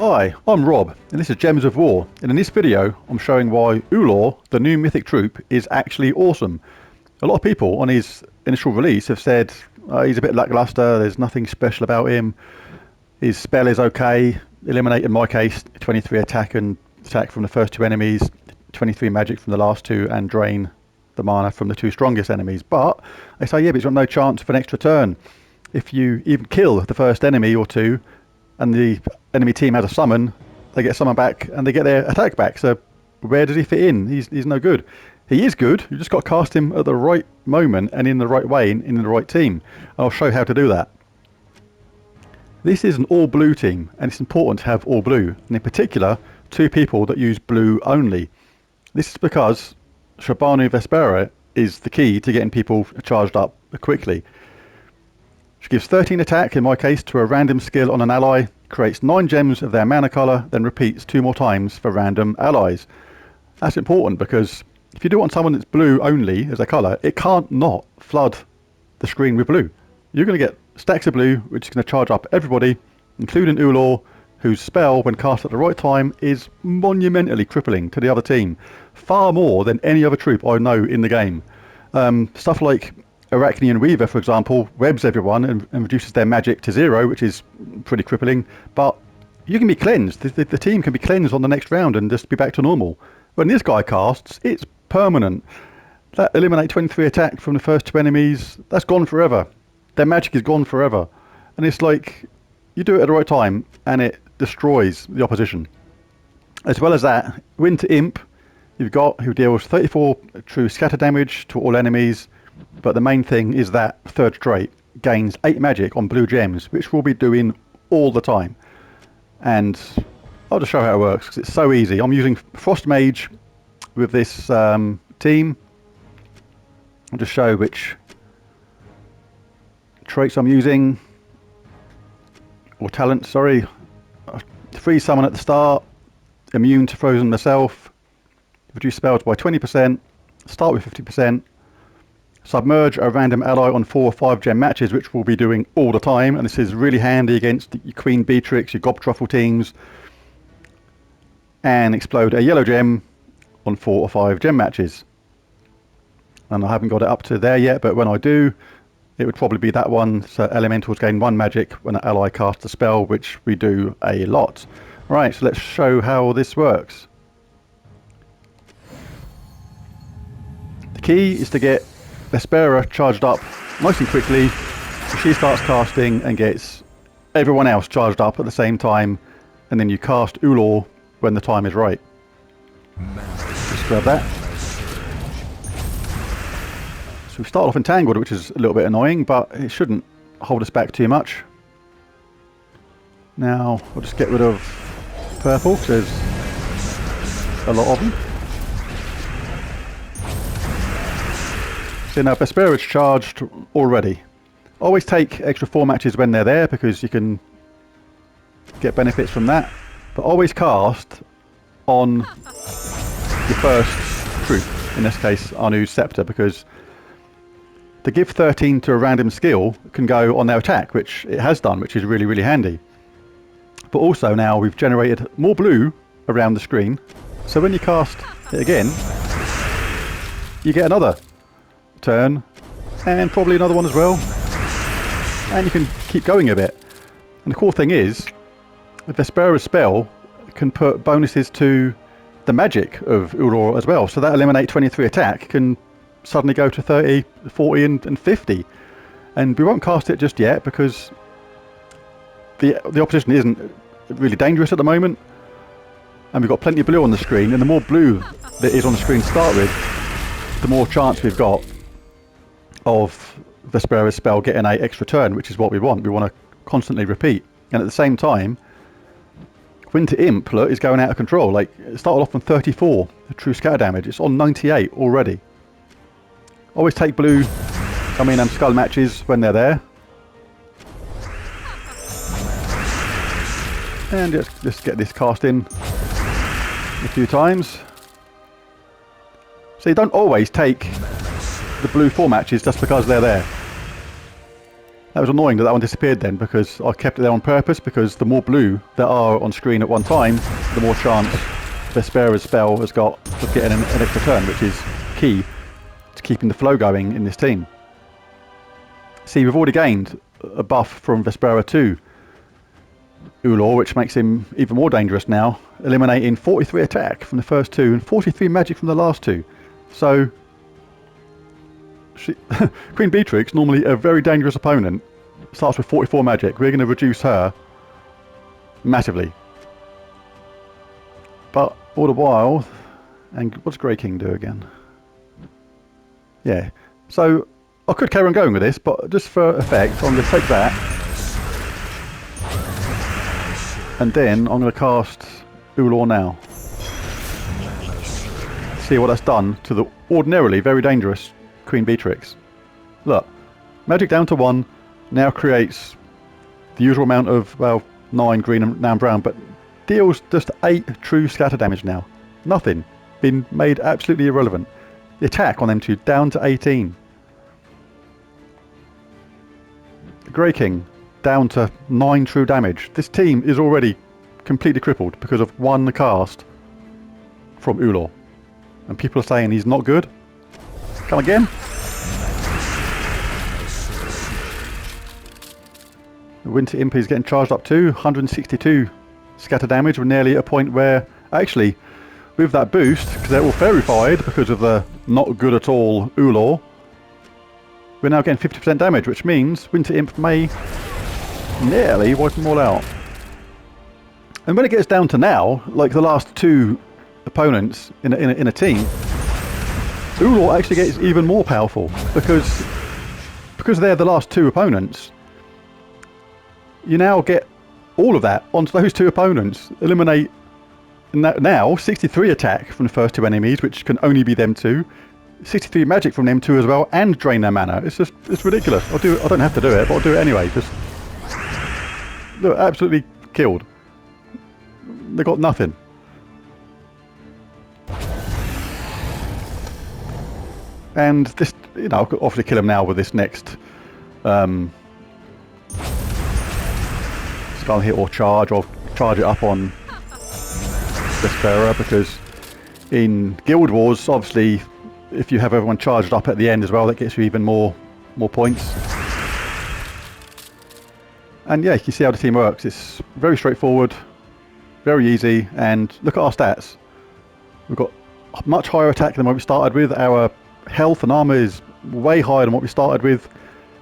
Hi, I'm Rob, and this is Gems of War, and in this video I'm showing why ULLOR, the new mythic troop, is actually awesome. A lot of people on his initial release have said he's a bit lackluster, there's nothing special about him, his spell is okay, eliminate in my case 23 attack and attack from the first two enemies, 23 magic from the last two, and drain the mana from the two strongest enemies. But they say, yeah, but he's got no chance for an extra turn. If you even kill the first enemy or two, and the enemy team has a summon, they get summon back and they get their attack back. So where does he fit in? He's no good. He is good, you just got to cast him at the right moment and in the right way, in the right team. I'll show how to do that. This is an all blue team, and it's important to have all blue, and in particular two people that use blue only. This is because War Vespera is the key to getting people charged up quickly. She gives 13 attack, in my case, to a random skill on an ally, creates 9 gems of their mana colour, then repeats 2 more times for random allies. That's important because if you do want someone that's blue only as a colour, it can't not flood the screen with blue. You're going to get stacks of blue, which is going to charge up everybody, including ULLOR, whose spell, when cast at the right time, is monumentally crippling to the other team. Far more than any other troop I know in the game. Stuff like Arachnean Weaver, for example, webs everyone and reduces their magic to 0, which is pretty crippling, but you can be cleansed. The team can be cleansed on the next round and just be back to normal. When this guy casts, it's permanent. That eliminate 23 attack from the first two enemies, that's gone forever. Their magic is gone forever. And it's like, you do it at the right time and it destroys the opposition. As well as that, Winter Imp, you've got, who deals 34 true scatter damage to all enemies. But the main thing is that third trait gains 8 magic on blue gems, which we'll be doing all the time. And I'll just show how it works because it's so easy. I'm using Frost Mage with this team. I'll just show which traits I'm using, or talent, sorry. Freeze summon at the start, immune to frozen myself, reduce spells by 20%, start with 50%. Submerge a random ally on 4 or 5 gem matches, which we'll be doing all the time, and this is really handy against your Queen Beatrix, your Gobtruffle teams. And explode a yellow gem on 4 or 5 gem matches. And I haven't got it up to there yet, but when I do, it would probably be that one. So elementals gain 1 magic when an ally casts a spell, which we do a lot. Right, so let's show how this works. The key is to get Vespera charged up nice and quickly. She starts casting and gets everyone else charged up at the same time, and then you cast ULLOR when the time is right. Just grab that. So we start off entangled, which is a little bit annoying, but it shouldn't hold us back too much. Now I'll just get rid of purple because there's a lot of them. So now Vespera is charged already. Always take extra 4 matches when they're there because you can get benefits from that. But always cast on your first troop, in this case Anu's Scepter, because to give 13 to a random skill can go on their attack, which it has done, which is really, really handy. But also now we've generated more blue around the screen, so when you cast it again, you get another turn, and probably another one as well, and you can keep going a bit. And the cool thing is, the Vespera's spell can put bonuses to the magic of ULLOR as well, so that eliminate 23 attack can suddenly go to 30, 40 and 50. And we won't cast it just yet because the opposition isn't really dangerous at the moment, and we've got plenty of blue on the screen, and the more blue that is on the screen to start with, the more chance we've got of Vespera's spell getting an extra turn, which is what we want. We want to constantly repeat. And at the same time, Winter Imp is going out of control. Like, it started off on 34 true scatter damage. It's on 98 already. Always take blue, and skull matches when they're there. And just get this cast in a few times. So you don't always take the blue 4 matches just because they're there. That was annoying that that one disappeared then, because I kept it there on purpose, because the more blue there are on screen at one time, the more chance Vespera's spell has got of getting an extra turn, which is key to keeping the flow going in this team. See, we've already gained a buff from Vespera to ULLOR, which makes him even more dangerous now, eliminating 43 attack from the first two and 43 magic from the last two. So Queen Beatrix, normally a very dangerous opponent, starts with 44 magic. We're going to reduce her massively. But all the while, and what's Grey King do again? Yeah, so I could carry on going with this, but just for effect, I'm going to take that, and then I'm going to cast ULLOR now. See what that's done to the ordinarily very dangerous Queen Beatrix. Look, magic down to 1 now creates the usual amount of, well, 9 green and 9 brown, but deals just 8 true scatter damage now. Nothing. Been made absolutely irrelevant. The attack on them two down to 18. The Grey King down to 9 true damage. This team is already completely crippled because of one cast from ULLOR. And people are saying he's not good. Come again? The Winter Imp is getting charged up too. 162 scatter damage. We're nearly at a point where, actually, with that boost, because they're all fairy-fired because of the not good at all ULLOR, we're now getting 50% damage, which means Winter Imp may nearly wipe them all out. And when it gets down to now, like the last two opponents in a team, ULLOR actually gets even more powerful, because they're the last two opponents. You now get all of that onto those two opponents. Eliminate now 63 attack from the first two enemies, which can only be them two. 63 magic from them two as well, and drain their mana. It's ridiculous. I don't have to do it, but I'll do it anyway. Just look, absolutely killed. They got nothing. And this, you know, I could obviously kill him now with this next Skull hit or charge it up on Vespera, because in Guild Wars, obviously, if you have everyone charged up at the end as well, that gets you even more points. And yeah, you can see how the team works. It's very straightforward, very easy, and look at our stats. We've got much higher attack than what we started with. Our health and armor is way higher than what we started with.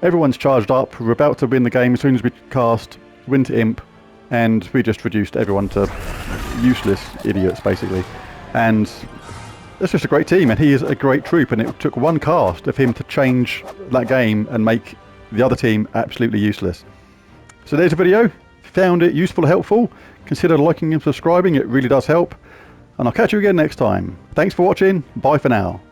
Everyone's charged up. We're about to win the game as soon as we cast Winter Imp, and we just reduced everyone to useless idiots, basically. And it's just a great team, and he is a great troop, and it took one cast of him to change that game and make the other team absolutely useless. So there's a video. If you found it useful or helpful, consider liking and subscribing. It really does help. And I'll catch you again next time. Thanks for watching. Bye for now.